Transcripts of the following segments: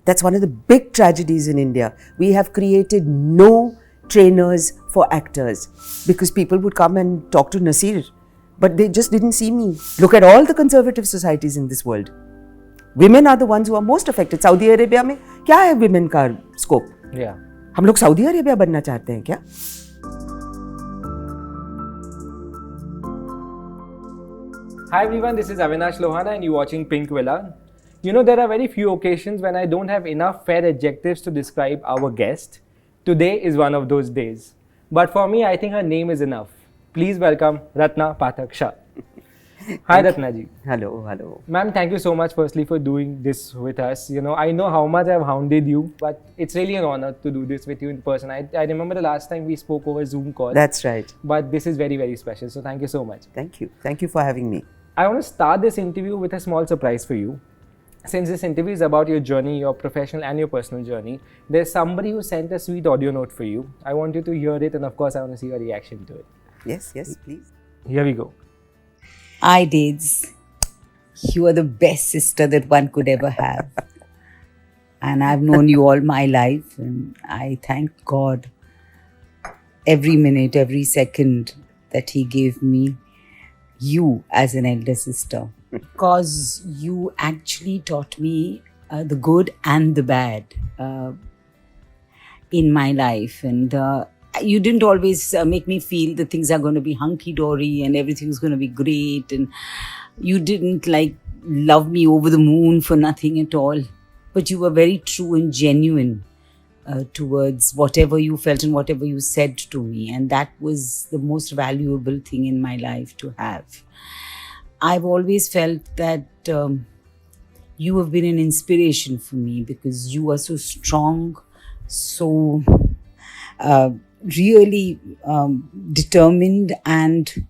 That's one of the big tragedies in India. We have created no trainers for actors because people would come and talk to Nasir, but they just didn't see me. Look at all the conservative societies in this world. Women are the ones who are most affected. Saudi Arabia में क्या है women का scope? Yeah. हम लोग Saudi Arabia बनना चाहते हैं क्या? Hi everyone, this is Avinash Lohana and you're watching Pink Villa. You know, there are very few occasions when I don't have enough fair adjectives to describe our guest. Today is one of those days. But for me, I think her name is enough. Please welcome Ratna Pathak Shah. Hi Ratna ji. Hello, hello. Ma'am, thank you so much firstly for doing this with us. You know, I know how much I've hounded you, but it's really an honor to do this with you in person. I remember the last time we spoke over Zoom call. That's right. But this is very, very special. So thank you so much. Thank you. Thank you for having me. I want to start this interview with a small surprise for you. Since this interview is about your journey, your professional and your personal journey, there's somebody who sent a sweet audio note for you. I want you to hear it and of course I want to see your reaction to it. Yes, yes, please. Here we go. Hi, Dids. You are the best sister that one could ever have. And I've known you all my life. And I thank God every minute, every second that He gave me you as an elder sister. Because you actually taught me the good and the bad in my life. And you didn't always make me feel that things are going to be hunky-dory and everything's going to be great. And you didn't love me over the moon for nothing at all. But you were very true and genuine towards whatever you felt and whatever you said to me. And that was the most valuable thing in my life to have. I've always felt that you have been an inspiration for me because you are so strong, so really determined and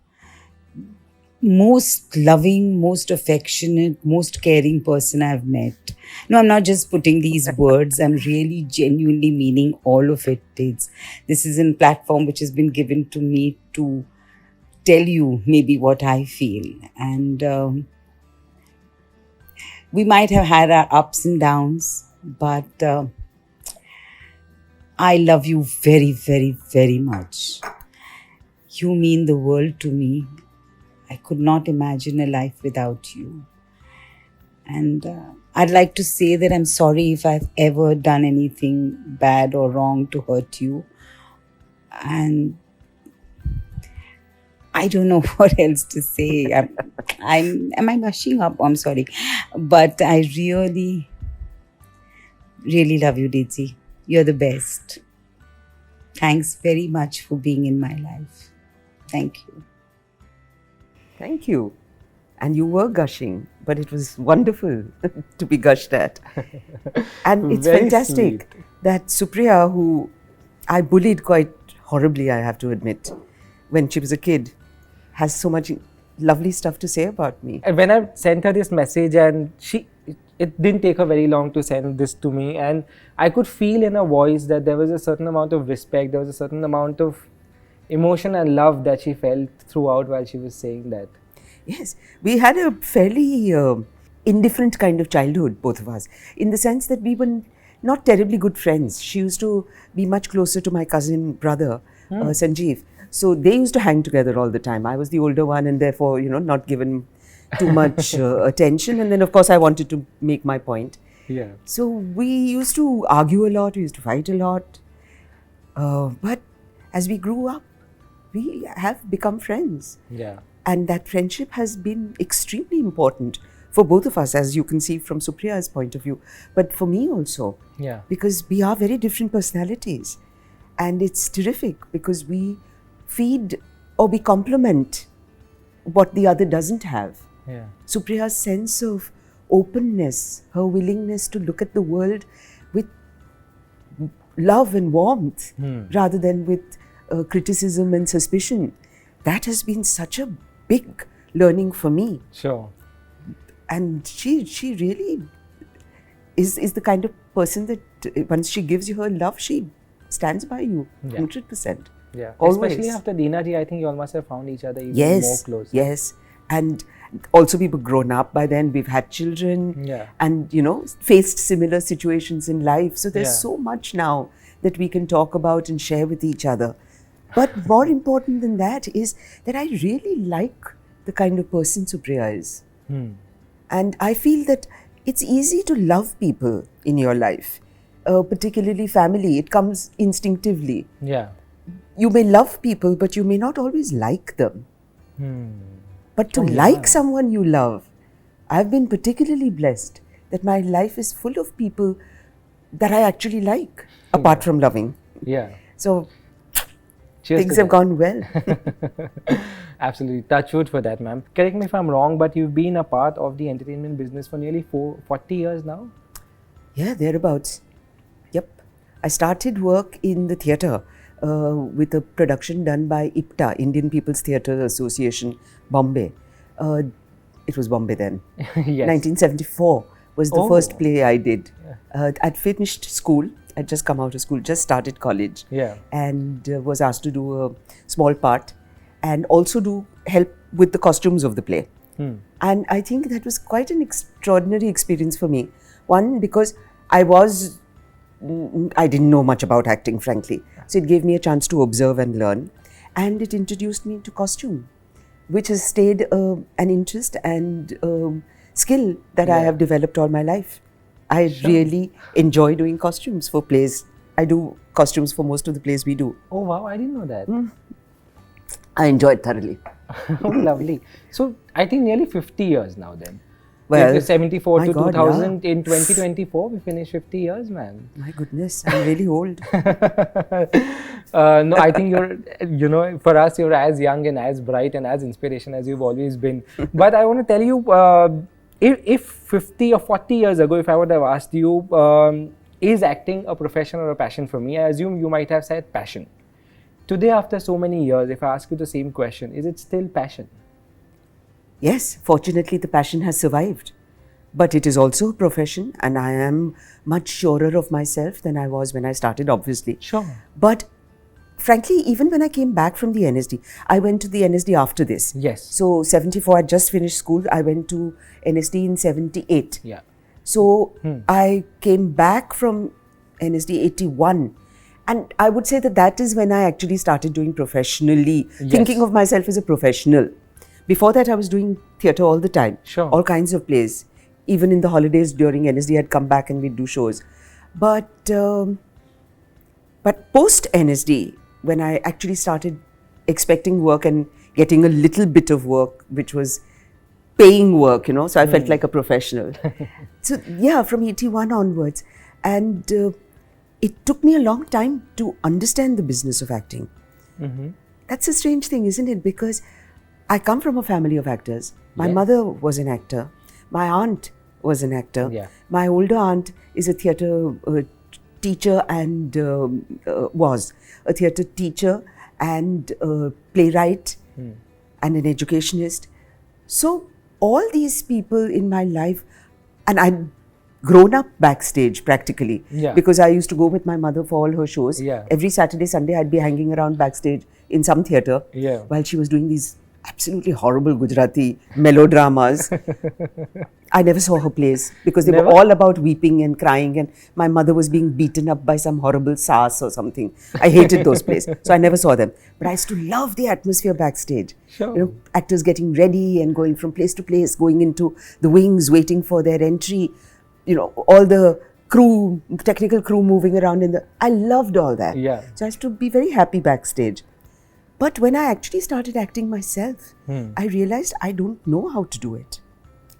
most loving, most affectionate, most caring person I've met. No, I'm not just putting these words. I'm really genuinely meaning all of it. This is a platform which has been given to me to tell you maybe what I feel. And we might have had our ups and downs, but I love you very, very, very much. You mean the world to me. I could not imagine a life without you. And I'd like to say that I'm sorry if I've ever done anything bad or wrong to hurt you. And I don't know what else to say. Am I gushing up? I'm sorry. But I really, really love you, Didzi. You're the best. Thanks very much for being in my life. Thank you. Thank you. And you were gushing, but it was wonderful to be gushed at. And it's Very fantastic sweet. that Supriya, who I bullied quite horribly, I have to admit, when she was a kid, has so much lovely stuff to say about me. And when I sent her this message and it didn't take her very long to send this to me, and I could feel in her voice that there was a certain amount of respect, there was a certain amount of emotion and love that she felt throughout while she was saying that. Yes, we had a fairly indifferent kind of childhood, both of us, in the sense that we were not terribly good friends. She used to be much closer to my cousin brother, Sanjeev. So they used to hang together all the time. I was the older one and therefore, not given too much attention. And then, of course, I wanted to make my point. Yeah. So we used to argue a lot, we used to fight a lot. But as we grew up, we have become friends. Yeah. And that friendship has been extremely important for both of us, as you can see from Supriya's point of view, but for me also. Yeah. Because we are very different personalities. And it's terrific because we feed or we complement what the other doesn't have. Yeah. Supriya's sense of openness, her willingness to look at the world with love and warmth rather than with criticism and suspicion, that has been such a big learning for me. Sure. And she really is the kind of person that once she gives you her love, she stands by you 100%. Yeah. Always. Especially after Deena ji, I think you all must have found each other even more Yes, close. yes. And also we were grown up by then, we've had children, Yeah. and faced similar situations in life. So there's Yeah. so much now that we can talk about and share with each other. But more important than that is that I really like the kind of person Supriya is. And I feel that it's easy to love people in your life, particularly family. It comes instinctively. Yeah. You may love people, but you may not always like them. But to like someone you love, I've been particularly blessed that my life is full of people that I actually like, apart from loving. Yeah. So Cheers things to have that. gone well. Absolutely. Touch wood for that, ma'am. Correct me if I'm wrong, but you've been a part of the entertainment business for nearly 40 years now? Yeah, thereabouts. Yep. I started work in the theatre with a production done by IPTA, Indian People's Theatre Association, Bombay. It was Bombay then. Yes. 1974 was the Oh. first play I did. I'd finished school. I'd just come out of school, just started college. Yeah. And was asked to do a small part and also do help with the costumes of the play. And I think that was quite an extraordinary experience for me. One, because I didn't know much about acting, frankly. So it gave me a chance to observe and learn. And it introduced me to costume, which has stayed an interest and skill that I have developed all my life. I really enjoy doing costumes for plays. I do costumes for most of the plays we do. Oh, wow. I didn't know that. I enjoy it thoroughly. Oh, lovely. So, I think nearly 50 years now then. Well, Like 74 my to God, 2000. In 2024, we finished 50 years, man. My goodness, I'm really old. No, I think you're, for us, you're as young and as bright and as inspiration as you've always been. But I want to tell you, if 50 or 40 years ago, if I would have asked you, is acting a profession or a passion for me? I assume you might have said passion. Today, after so many years, if I ask you the same question, is it still passion? Yes, fortunately, the passion has survived. But it is also a profession, and I am much surer of myself than I was when I started, obviously. Sure. But frankly, even when I came back from the NSD, I went to the NSD after this. Yes. So, 74, I just finished school. I went to NSD in 78. Yeah. So, I came back from NSD 81. And I would say that that is when I actually started doing professionally, thinking of myself as a professional. Before that, I was doing theatre all the time. Sure. All kinds of plays. Even in the holidays during NSD, I'd come back and we'd do shows. But post NSD, when I actually started expecting work and getting a little bit of work, which was paying work, so I felt like a professional. So yeah, from 81 onwards. And it took me a long time to understand the business of acting. That's a strange thing, isn't it? Because I come from a family of actors. My mother was an actor. My aunt was an actor. Yeah. My older aunt is a theatre teacher and was a theatre teacher and playwright and an educationist. So all these people in my life, and I'd grown up backstage practically, because I used to go with my mother for all her shows. Every Saturday, Sunday, I'd be hanging around backstage in some theatre while she was doing these absolutely horrible Gujarati melodramas. I never saw her plays because they were all about weeping and crying, and my mother was being beaten up by some horrible sass or something. I hated those plays, so I never saw them. But I used to love the atmosphere backstage. Sure. Actors getting ready and going from place to place, going into the wings, waiting for their entry. All the crew, technical crew moving around I loved all that. So I used to be very happy backstage. But when I actually started acting myself, I realized I don't know how to do it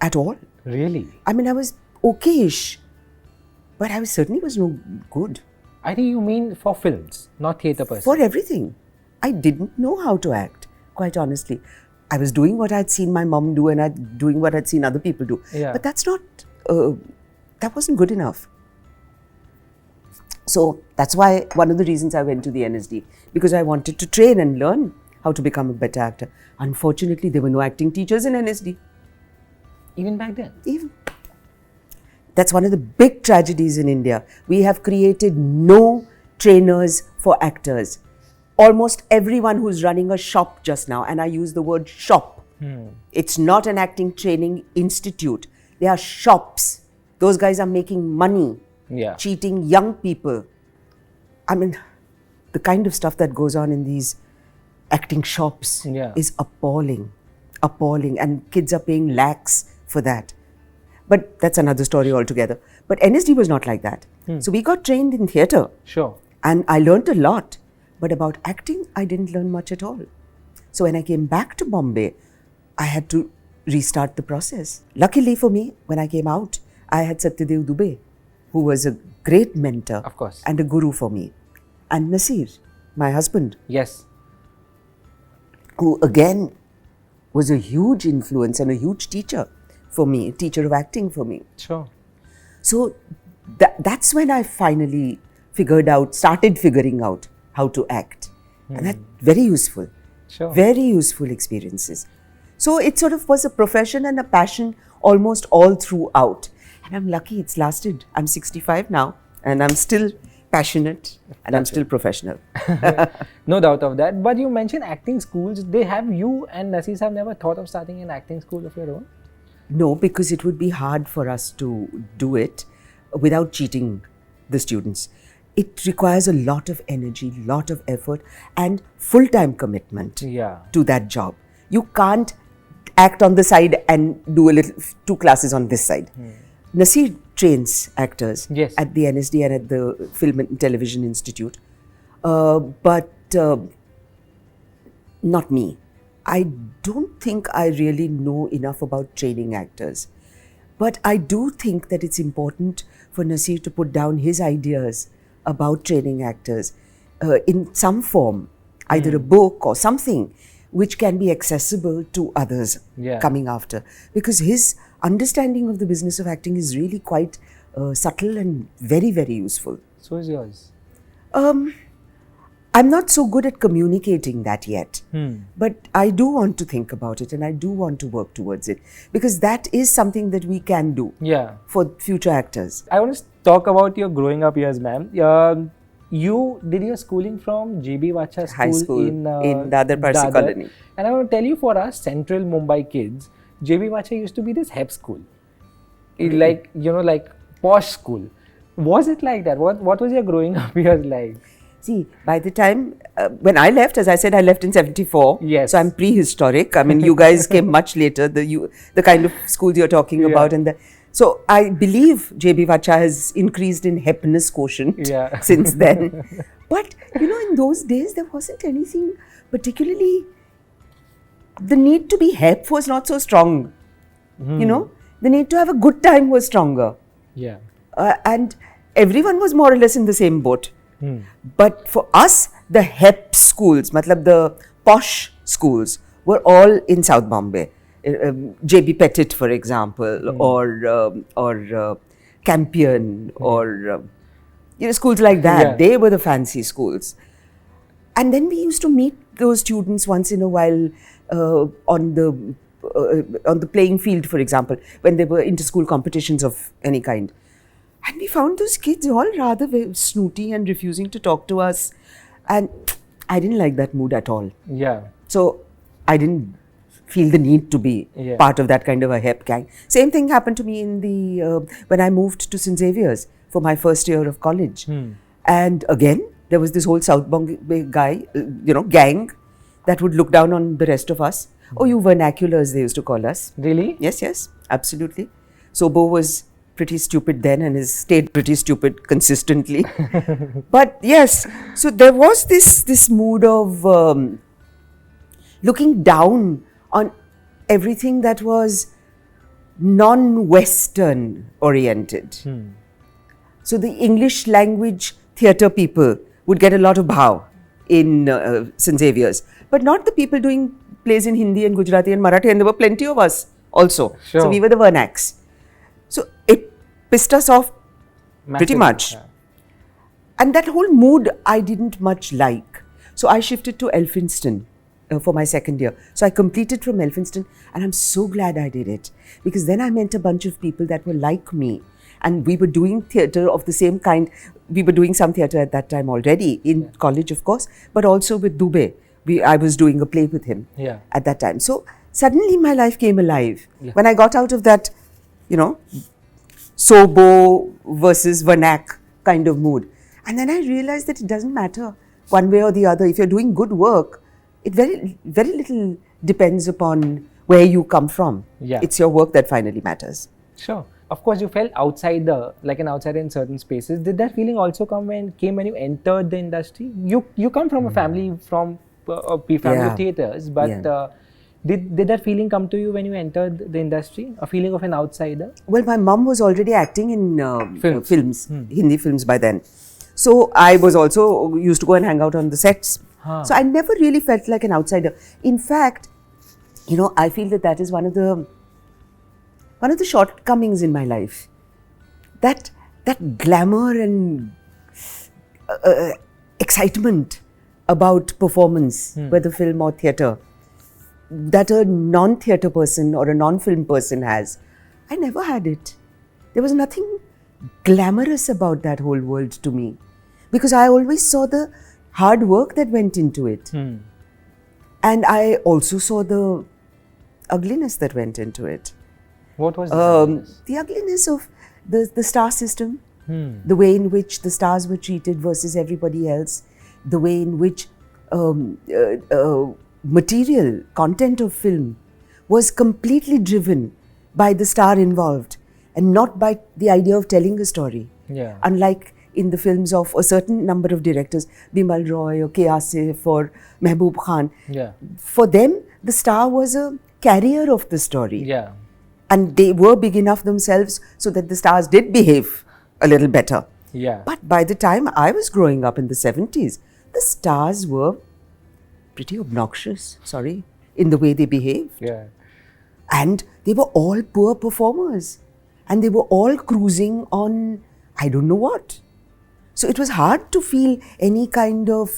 at all. Really? I mean, I was okay-ish, but I certainly was no good. I think you mean for films, not theatre per se. For everything. I didn't know how to act, quite honestly. I was doing what I'd seen my mom do and doing what I'd seen other people do. But that's not, that wasn't good enough. So that's why one of the reasons I went to the NSD, because I wanted to train and learn how to become a better actor. Unfortunately, there were no acting teachers in NSD. Even back then? Even. That's one of the big tragedies in India. We have created no trainers for actors. Almost everyone who's running a shop just now, and I use the word shop It's not an acting training institute. They are shops. Those guys are making money, Yeah. cheating young people. I mean, the kind of stuff that goes on in these acting shops Yeah. is appalling. Appalling. And kids are paying lakhs for that. But that's another story altogether. But NSD was not like that. So we got trained in theatre. Sure. And I learnt a lot. But about acting, I didn't learn much at all. So when I came back to Bombay, I had to restart the process. Luckily for me, when I came out, I had Satyadev Dubey, who was a great mentor Of course. and a guru for me. And Nasir, my husband, Yes. who again was a huge influence and a huge teacher for me, teacher of acting for me. Sure. So that's when I finally started figuring out how to act. And that's very useful. Sure. Very useful experiences. So it sort of was a profession and a passion almost all throughout. And I'm lucky it's lasted. I'm 65 now and I'm still passionate and I'm still professional. No doubt of that. But you mentioned acting schools. They have you and Nasir have never thought of starting an acting school of your own? No, because it would be hard for us to do it without cheating the students. It requires a lot of energy, lot of effort and full-time commitment Yeah. to that job. You can't act on the side and do 2 classes on this side. Nasir trains actors Yes. at the NSD and at the Film and Television Institute, but not me. I don't think I really know enough about training actors. But I do think that it's important for Nasir to put down his ideas about training actors in some form, either a book or something which can be accessible to others Yeah. coming after. Because his understanding of the business of acting is really quite subtle and very, very useful. So is yours. I'm not so good at communicating that yet, but I do want to think about it and I do want to work towards it because that is something that we can do Yeah. for future actors. I want to talk about your growing up years, ma'am. You did your schooling from JB Vacha High school in Dadar Parsi Dadar. colony. And I want to tell you, for us central Mumbai kids, JB Vacha used to be this hep school. Like, like posh school. Was it like that? What was your growing up years like? See, by the time when I left, as I said, I left in '74. Yes. So I'm prehistoric. I mean, you guys came much later. The kind of schools you're talking about, and so I believe JB Vacha has increased in hepness quotient since then. But in those days there wasn't anything particularly. The need to be hep was not so strong. The need to have a good time was stronger. Yeah. And everyone was more or less in the same boat. But for us, the hep schools, matlab the posh schools, were all in South Bombay. J.B. Pettit, for example, or Campion, or schools like that. Yeah. They were the fancy schools. And then we used to meet those students once in a while on the playing field, for example, when there were inter-school competitions of any kind. And we found those kids all rather snooty and refusing to talk to us. And I didn't like that mood at all. Yeah. So I didn't feel the need to be part of that kind of a hep gang. Same thing happened to me when I moved to St. Xavier's for my first year of college. And again, there was this whole South Bombay gang that would look down on the rest of us. Oh, you vernaculars, they used to call us. Really? Yes, absolutely. Sobo was pretty stupid then and has stayed pretty stupid consistently. But yes, so there was this mood of looking down on everything that was non-Western oriented. So the English language theatre people would get a lot of bhav in St. Xavier's, but not the people doing plays in Hindi and Gujarati and Marathi, and there were plenty of us also. Sure. So we were the vernacs. So it pissed us off pretty Massive, much. yeah. And that whole mood I didn't much like. So I shifted to Elphinstone for my second year. So I completed from Elphinstone and I'm so glad I did it because then I met a bunch of people that were like me and we were doing theatre of the same kind. We were doing some theatre at that time already in college, of course, but also with Dubey. I was doing a play with him at that time. So suddenly my life came alive. Yeah. When I got out of that, you know, Sobo versus Vernac kind of mood. And then I realized that it doesn't matter one way or the other. If you're doing good work, it very little depends upon where you come from. Yeah. It's your work that finally matters. Sure. Of course, you felt outsider, like an outsider in certain spaces. Did that feeling also come when you entered the industry? You come from a family from a family Yeah. of theatres, but Yeah. did that feeling come to you when you entered the industry? A feeling of an outsider? Well, my mum was already acting in Films. Hindi films by then. So I was also used to go and hang out on the sets. Huh. So I never really felt like an outsider. In fact, you know, I feel that is one of the shortcomings in my life. That glamour and excitement about performance, whether film or theatre, that a non-theatre person or a non-film person has. I never had it. There was nothing glamorous about that whole world to me, because I always saw the hard work that went into it. And I also saw the ugliness that went into it. What was the The ugliness of the star system, the way in which the stars were treated versus everybody else, the way in which material content of film was completely driven by the star involved and not by the idea of telling a story. Yeah. Unlike in the films of a certain number of directors, Bimal Roy or K. Asif or Mehboob Khan, Yeah. for them, the star was a carrier of the story. Yeah. And they were big enough themselves so that the stars did behave a little better. Yeah. But by the time I was growing up in the 70s, the stars were pretty obnoxious, in the way they behaved. Yeah. And they were all poor performers. And they were all cruising on I don't know what. So it was hard to feel any kind of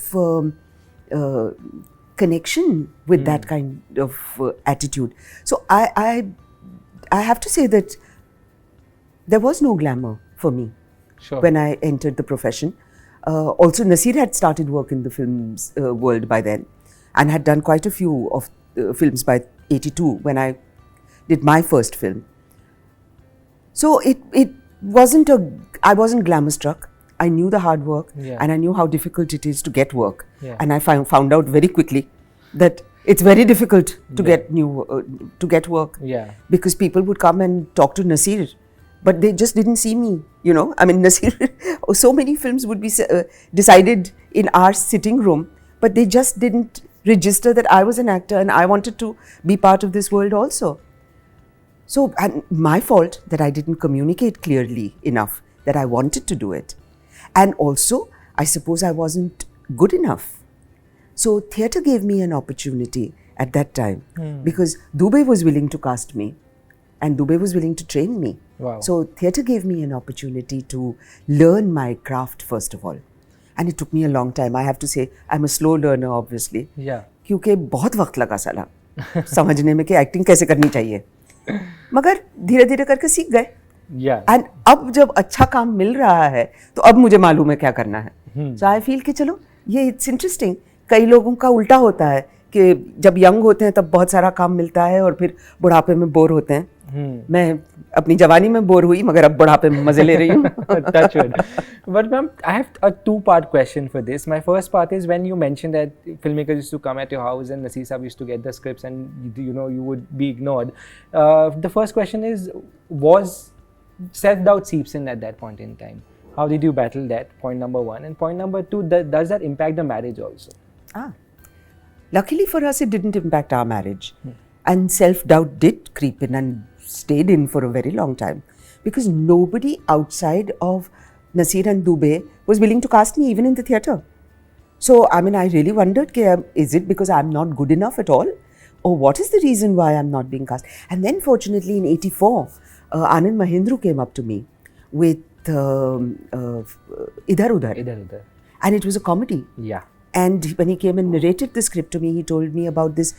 connection with that kind of attitude. So I have to say that there was no glamour for me Sure. when I entered the profession. Also, Nasir had started work in the films world by then and had done quite a few of films by 82 when I did my first film. So it wasn't I wasn't glamour struck. I knew the hard work and I knew how difficult it is to get work. Yeah. And I found out very quickly that it's very difficult to get to get work. Yeah. Because people would come and talk to Nasir, but they just didn't see me, you know. I mean, Nasir, so many films would be decided in our sitting room, but they just didn't register that I was an actor and I wanted to be part of this world also. So, and my fault that I didn't communicate clearly enough that I wanted to do it. And also, I suppose I wasn't good enough. So, theatre gave me an opportunity at that time because Dubey was willing to cast me and Dubey was willing to train me. Wow. So, theatre gave me an opportunity to learn my craft first of all. And it took me a long time. I have to say, I'm a slow learner, obviously. Yeah. क्योंकि बहुत वक्त लगा साला समझने में कि acting कैसे करनी चाहिए, मगर धीरे धीरे करके सीख गए. Yeah. एंड अब जब अच्छा काम मिल रहा है तो अब मुझे मालूम है क्या करना है. सो आई फील कि चलो ये इट्स इंटरेस्टिंग. कई लोगों का उल्टा होता है कि जब यंग होते हैं तब बहुत सारा काम मिलता है और फिर बुढ़ापे में बोर होते हैं. मैं अपनी जवानी में बोर हुई मगर अब बुढ़ापे में मजे ले रही हूँ. Touch wood. But ma'am, I have a two-part question for this. My first part is when you mentioned that filmmakers used to come at your house and Nasir Saab used to get the scripts and you would be ignored. The first question is, was self-doubt seeps in at that point in time? How did you battle that? Point number one. And point number two, does that impact the marriage also? Luckily for us, it didn't impact our marriage. And self-doubt did creep in and stayed in for a very long time because nobody outside of Nasir and Dubey was willing to cast me even in the theatre. So, I mean, I really wondered, is it because I'm not good enough at all? Or what is the reason why I'm not being cast? And then fortunately in 84, Anand Mahindru came up to me with Idhar Udhar. And it was a comedy. Yeah. And when he came and narrated the script to me, he told me about this,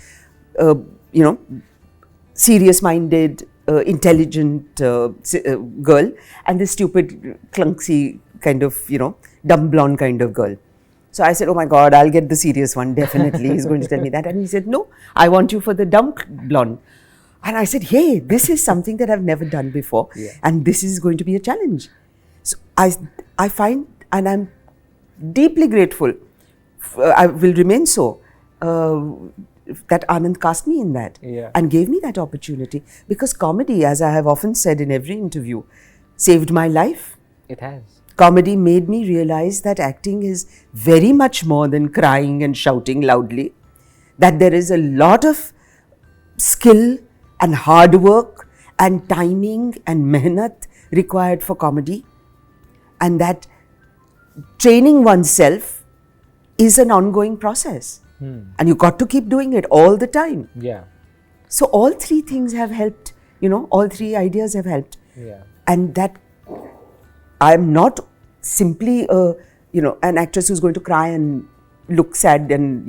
serious-minded, intelligent girl and this stupid, clumsy kind of, dumb blonde kind of girl. So I said, oh my God, I'll get the serious one, definitely. He's going to tell me that. And he said, no, I want you for the dumb blonde. And I said, hey, this is something that I've never done before. Yeah. And this is going to be a challenge. So I find, and I'm deeply grateful, I will remain so, that Anand cast me in that Yeah. and gave me that opportunity. Because comedy, as I have often said in every interview, saved my life. It has. Comedy made me realize that acting is very much more than crying and shouting loudly, that there is a lot of skill and hard work and timing and mehnat required for comedy, and that training oneself is an ongoing process, and you got to keep doing it all the time. Yeah. So all three things have helped, all three ideas have helped. Yeah. And that I'm not simply an actress who's going to cry and look sad and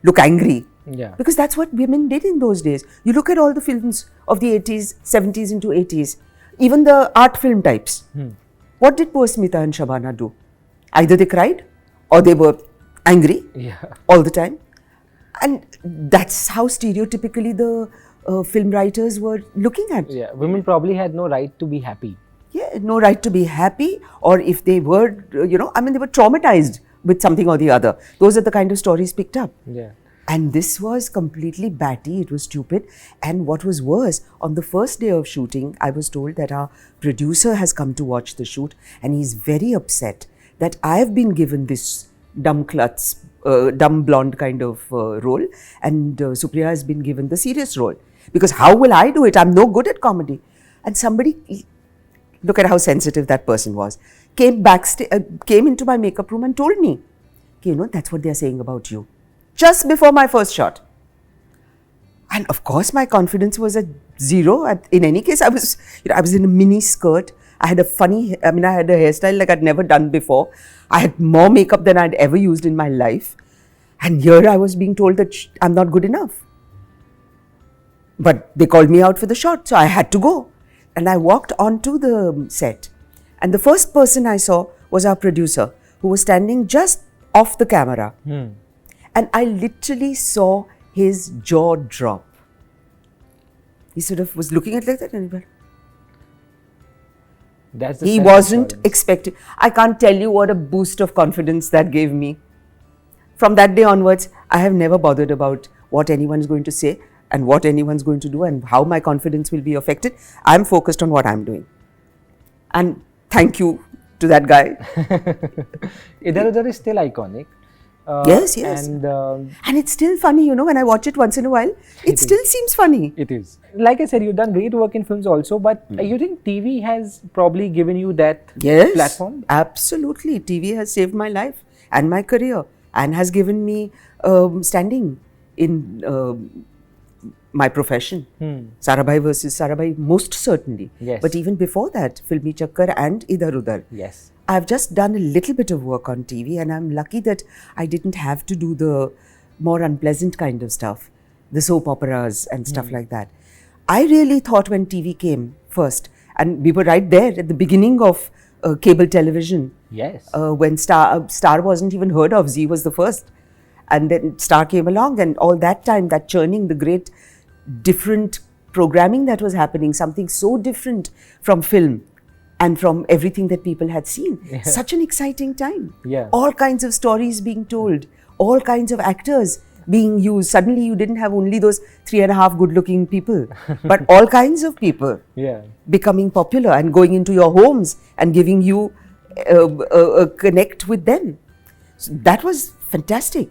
look angry, Yeah. because that's what women did in those days. You look at all the films of the 80s, 70s into 80s, even the art film types. What did poor Smita and Shabana do? Either they cried or they were angry Yeah. all the time. And that's how stereotypically the film writers were looking at. Yeah. Women probably had no right to be happy. Yeah, no right to be happy, or if they were, they were traumatized with something or the other. Those are the kind of stories picked up. Yeah. And this was completely batty, it was stupid. And what was worse, on the first day of shooting, I was told that our producer has come to watch the shoot and he's very upset that I have been given this dumb klutz, dumb blonde kind of role, and Supriya has been given the serious role. Because how will I do it? I'm no good at comedy. And somebody, look at how sensitive that person was, came into my makeup room and told me, that's what they're saying about you. Just before my first shot. And of course, my confidence was at zero. In any case, I was in a mini skirt. I had a hairstyle like I'd never done before. I had more makeup than I'd ever used in my life. And here I was being told that I'm not good enough. But they called me out for the shot, so I had to go. And I walked onto the set. And the first person I saw was our producer, who was standing just off the camera. And I literally saw his jaw drop. He sort of was looking at like that and he went, That's the he self-assurance. wasn't expecting. I can't tell you what a boost of confidence that gave me. From that day onwards, I have never bothered about what anyone's going to say and what anyone's going to do and how my confidence will be affected. I'm focused on what I'm doing. And thank you to that guy. Idhar Udhar is still iconic. Yes. And it's still funny, when I watch it once in a while, it still seems funny. it is. Like I said, you've done great work in films also, but you think TV has probably given you that Yes, platform? absolutely. TV has saved my life and my career and has given me standing in my profession. Sarabhai versus Sarabhai, most certainly. Yes. But even before that, Filmi Chakkar and Idhar Udhar. Yes. I've just done a little bit of work on TV and I'm lucky that I didn't have to do the more unpleasant kind of stuff, the soap operas and stuff like that. I really thought when TV came first, and we were right there at the beginning of cable television, Yes. when Star wasn't even heard of, Zee was the first. And then Star came along, and all that time, that churning, the great different programming that was happening, something so different from film and from everything that people had seen. Such an exciting time. Yeah. All kinds of stories being told, all kinds of actors being used. Suddenly you didn't have only those 3.5 good-looking people, but all kinds of people Yeah. becoming popular and going into your homes and giving you a connect with them. So that was fantastic.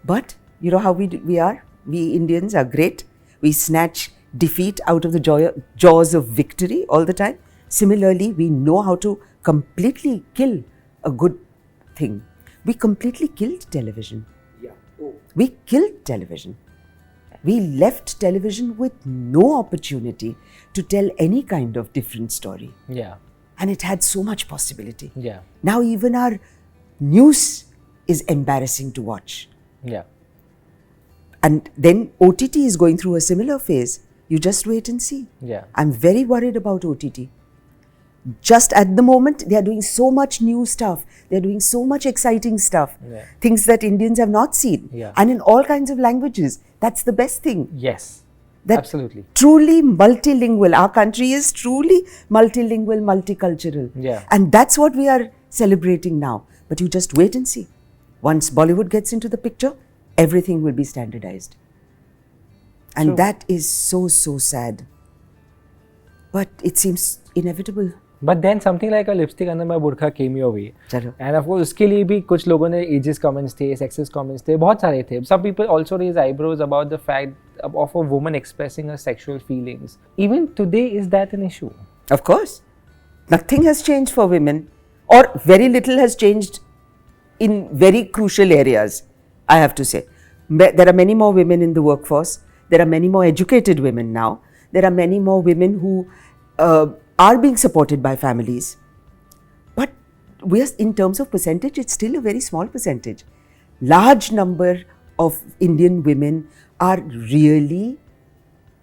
But you know how we are? We Indians are great. We snatch defeat out of the jaws of victory all the time. Similarly, we know how to completely kill a good thing. We completely killed television. We killed television. We left television with no opportunity to tell any kind of different story. Yeah. And it had so much possibility. Yeah. Now even our news is embarrassing to watch. Yeah. And then OTT is going through a similar phase. You just wait and see. Yeah. I'm very worried about OTT. just at the moment, they are doing so much new stuff. They're doing so much exciting stuff. Yeah. Things that Indians have not seen. Yeah. And in all kinds of languages. That's the best thing. Yes. That Absolutely. Truly multilingual. Our country is truly multilingual, multicultural. Yeah. And that's what we are celebrating now. But you just wait and see. Once Bollywood gets into the picture, everything will be standardized. And True. that is so, so sad. But it seems inevitable. But then something like a lipstick under my burqa came your way. चलो. And of course उसके लिए भी कुछ लोगों ने ageist comments थे, sexist comments थे, बहुत सारे थे. Some people also raise eyebrows about the fact of a woman expressing her sexual feelings. Even today, is that an issue? Of course. Nothing has changed for women, or very little has changed in very crucial areas, I have to say. There are many more women in the workforce. There are many more educated women now. There are many more women who are being supported by families. But we are, in terms of percentage, it's still a very small percentage. Large number of Indian women are really,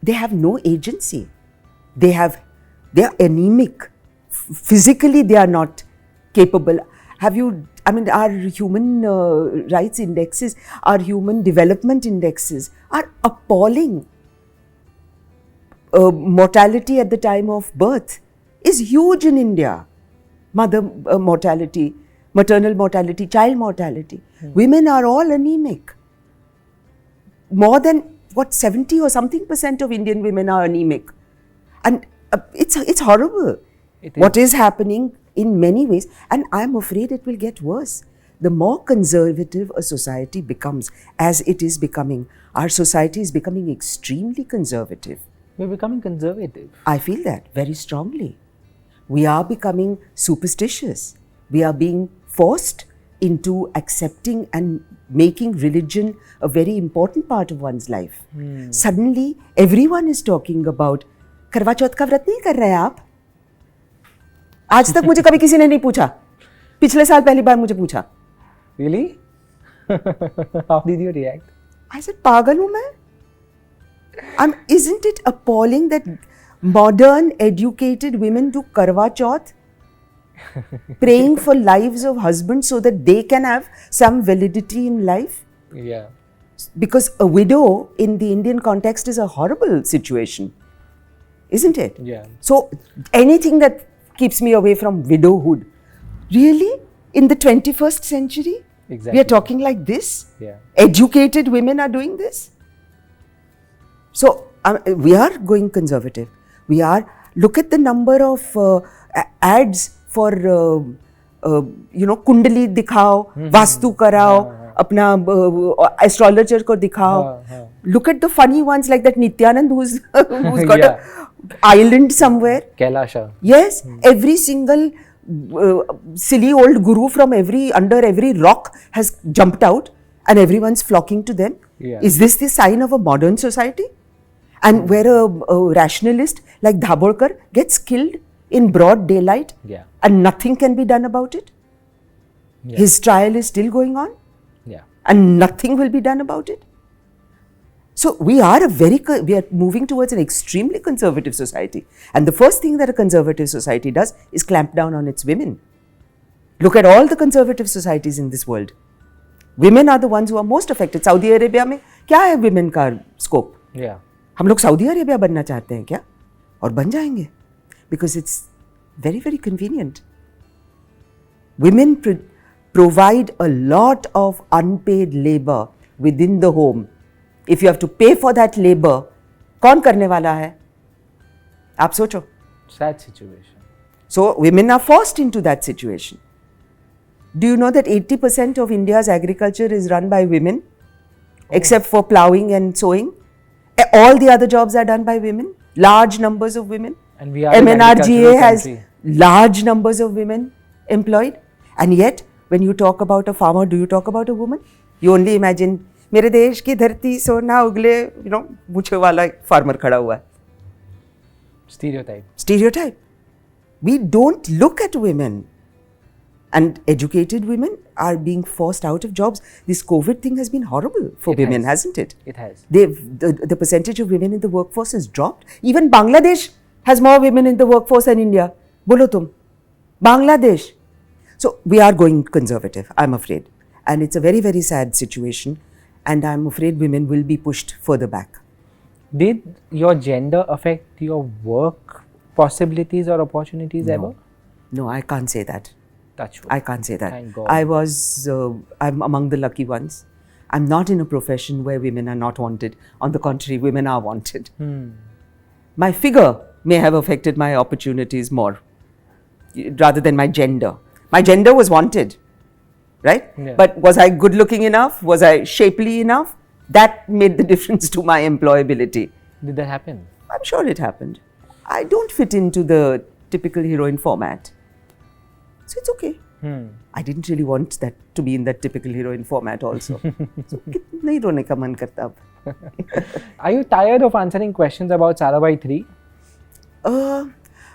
they have no agency. They are anemic. Physically, they are not capable. Our human rights indexes, our human development indexes are appalling. Mortality at the time of birth is huge in India. Mother mortality, maternal mortality, child mortality. Women are all anemic. More than 70 or something % of Indian women are anemic. And it's horrible. What is happening in many ways, and I'm afraid it will get worse. The more conservative a society becomes, as it is becoming, our society is becoming extremely conservative. We're becoming conservative. I feel that very strongly. We are becoming superstitious. We are being forced into accepting and making religion a very important part of one's life. Suddenly, everyone is talking about, करवा चौथ का व्रत नहीं कर रहे हैं आप? आज तक मुझे कभी किसी ने नहीं पूछा. पिछले साल पहली बार मुझे पूछा. Really? How did you react? I said, पागल हूँ मैं? Isn't it appalling that modern educated women do Karwa Chauth, praying for lives of husbands so that they can have some validity in life? Yeah. Because a widow in the Indian context is a horrible situation, isn't it? Yeah. So anything that keeps me away from widowhood. Really? In the 21st century? Exactly. We are talking like this? Yeah. Educated women are doing this? So we are going conservative. Look at the number of ads for, Kundali dikhao, Vastu karao, apna astrologer ko dikhao. Look at the funny ones like that Nityanand who's got Yeah. a island somewhere. Kailasha. Yes, every single silly old guru from under every rock has jumped out and everyone's flocking to them. Yeah. Is this the sign of a modern society? And where a rationalist like Dhaborkar gets killed in broad daylight Yeah. and nothing can be done about it? Yeah. His trial is still going on Yeah. and nothing will be done about it? So we are moving towards an extremely conservative society. And the first thing that a conservative society does is clamp down on its women. Look at all the conservative societies in this world. Women are the ones who are most affected. Saudi Arabia में क्या है women का scope? Yeah. हम लोग Saudi Arabia बनना चाहते हैं क्या? और बन जाएंगे. Because it's very, very convenient. Women provide a lot of unpaid labor within the home. If you have to pay for that labor, कौन करने वाला है? आप सोचो. Sad situation. So women are forced into that situation. Do you know that 80% of India's agriculture is run by women, except for ploughing and sowing? All the other jobs are done by women. Large numbers of women. And we are an MNRGA agricultural has country. large numbers of women employed. And yet, when you talk about a farmer, do you talk about a woman? You only imagine, मेरे देश की धरती सोना उगले, मूछे वाला farmer खड़ा हुआ है. Stereotype. Stereotype. We don't look at women. And educated women are being forced out of jobs. This COVID thing has been horrible for women, hasn't it? It has. The percentage of women in the workforce has dropped. Even Bangladesh has more women in the workforce than India. Bolo tum. Bangladesh. So we are going conservative, I'm afraid. And it's a very, very sad situation. And I'm afraid women will be pushed further back. Did your gender affect your work possibilities or opportunities ever? No, I can't say that. Touch wood. I can't say that. Thank God. I'm among the lucky ones. I'm not in a profession where women are not wanted. On the contrary, women are wanted. My figure may have affected my opportunities more rather than my gender. My gender was wanted, right? Yeah. But was I good looking enough? Was I shapely enough? That made the difference to my employability. Did that happen? I'm sure it happened. I don't fit into the typical heroine format. So it's okay. I didn't really want that to be in that typical heroine format also. So nahi rone ka man karta ab. Are you tired of answering questions about Sarabhai 3?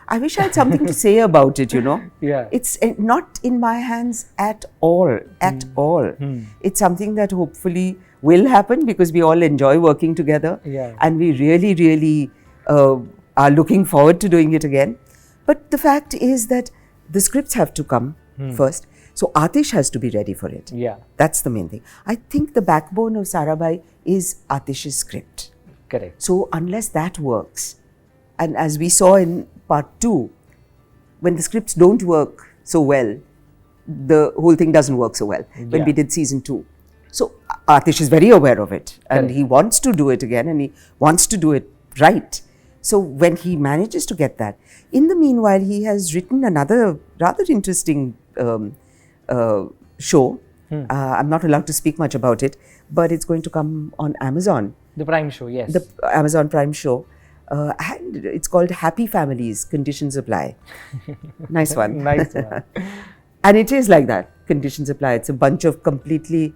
I wish I had something to say about it, you know. Yeah. It's not in my hands at all, at all. It's something that hopefully will happen because we all enjoy working together. Yeah. And we really, really are looking forward to doing it again. But the fact is that the scripts have to come first. So Atish has to be ready for it. Yeah. That's the main thing. I think the backbone of Sarabhai is Atish's script. Correct. So unless that works, and as we saw in part 2, when the scripts don't work so well, the whole thing doesn't work so well. When we did season 2. So Atish is very aware of it and Correct. he wants to do it again and he wants to do it right. So when he manages to get that, in the meanwhile, he has written another rather interesting show. I'm not allowed to speak much about it, but it's going to come on Amazon, The Prime Show, yes. the Amazon Prime show. And it's called Happy Families, Conditions Apply. Nice one. Nice one. And it is like that, conditions apply. It's a bunch of completely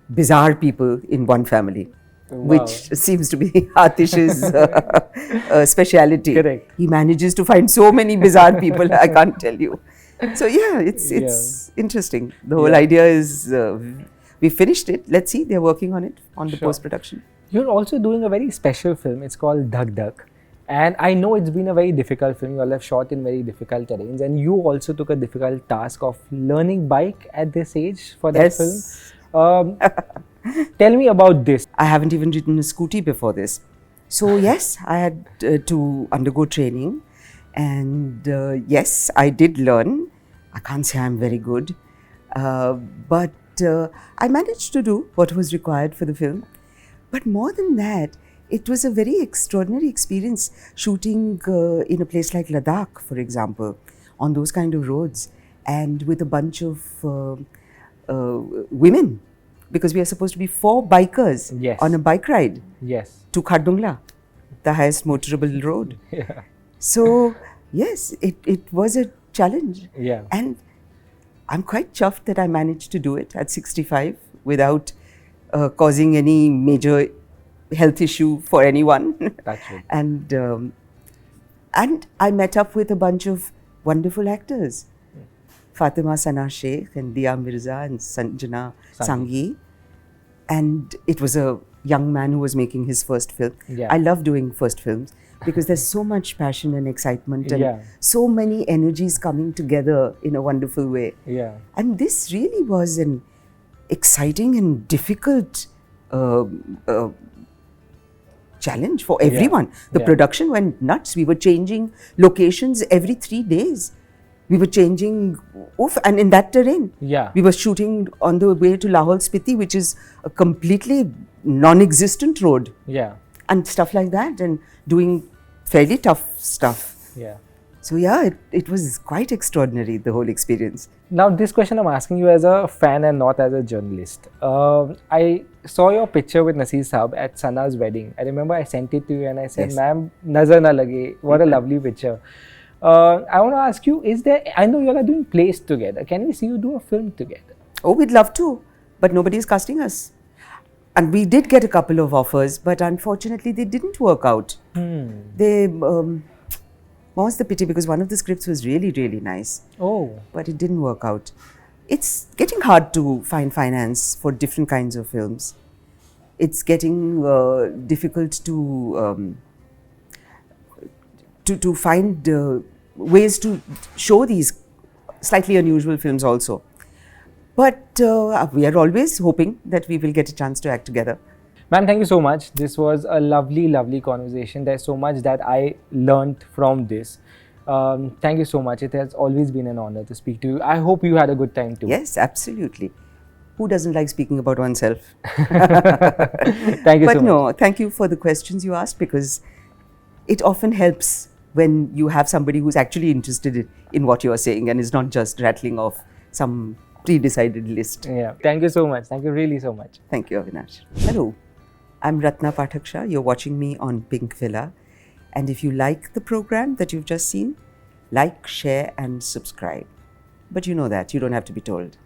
bizarre people in one family, which seems to be Atish's speciality. Correct. He manages to find so many bizarre people, I can't tell you. So yeah, it's interesting. The whole idea is, we finished it. Let's see, they're working on it, on the post-production. You're also doing a very special film. It's called Dhak Dhak. And I know it's been a very difficult film. You all have shot in very difficult terrains. And you also took a difficult task of learning bike at this age for that film. Tell me about this. I haven't even ridden a scooty before this. So yes, I had to undergo training. And yes, I did learn. I can't say I'm very good. But I managed to do what was required for the film. But more than that, it was a very extraordinary experience shooting in a place like Ladakh, for example, on those kind of roads and with a bunch of women, because we are supposed to be 4 bikers on a bike ride to Khardungla, the highest motorable road. So, yes, it was a challenge. And I'm quite chuffed that I managed to do it at 65 without causing any major health issue for anyone. And I met up with a bunch of wonderful actors. Fatima Sana Sheikh and Dia Mirza and Sanjana Sanghi. And it was a young man who was making his first film. I love doing first films because there's so much passion and excitement and so many energies coming together in a wonderful way. And this really was an exciting and difficult challenge for everyone. The production went nuts. We were changing locations every 3 days. We were changing, and in that terrain. We were shooting on the way to Lahore Spiti, which is a completely non-existent road. And stuff like that, and doing fairly tough stuff. So yeah, it was quite extraordinary, the whole experience. Now, this question I'm asking you as a fan and not as a journalist. I saw your picture with Naseer Saab at Sana's wedding. I remember I sent it to you and I said, "Ma'am, nazar na lage." What a lovely picture. I want to ask you, I know you all are doing plays together. Can we see you do a film together? Oh, we'd love to, but nobody is casting us. And we did get a couple of offers, but unfortunately they didn't work out. More's the pity, because one of the scripts was really, really nice. But it didn't work out. It's getting hard to find finance for different kinds of films. It's getting difficult to find ways to show these slightly unusual films also. But we are always hoping that we will get a chance to act together. Ma'am, thank you so much. This was a lovely, lovely conversation. There's so much that I learned from this. Thank you so much. It has always been an honor to speak to you. I hope you had a good time too. Yes, absolutely. Who doesn't like speaking about oneself? Thank you But so no, much. thank you for the questions you asked, because it often helps when you have somebody who's actually interested in what you are saying and is not just rattling off some pre-decided list. Yeah. Thank you so much. Thank you really so much. Thank you, Avinash. Hello, I'm Ratna Pathak Shah. You're watching me on Pink Villa. And if you like the program that you've just seen, like, share and subscribe. But you know that, you don't have to be told.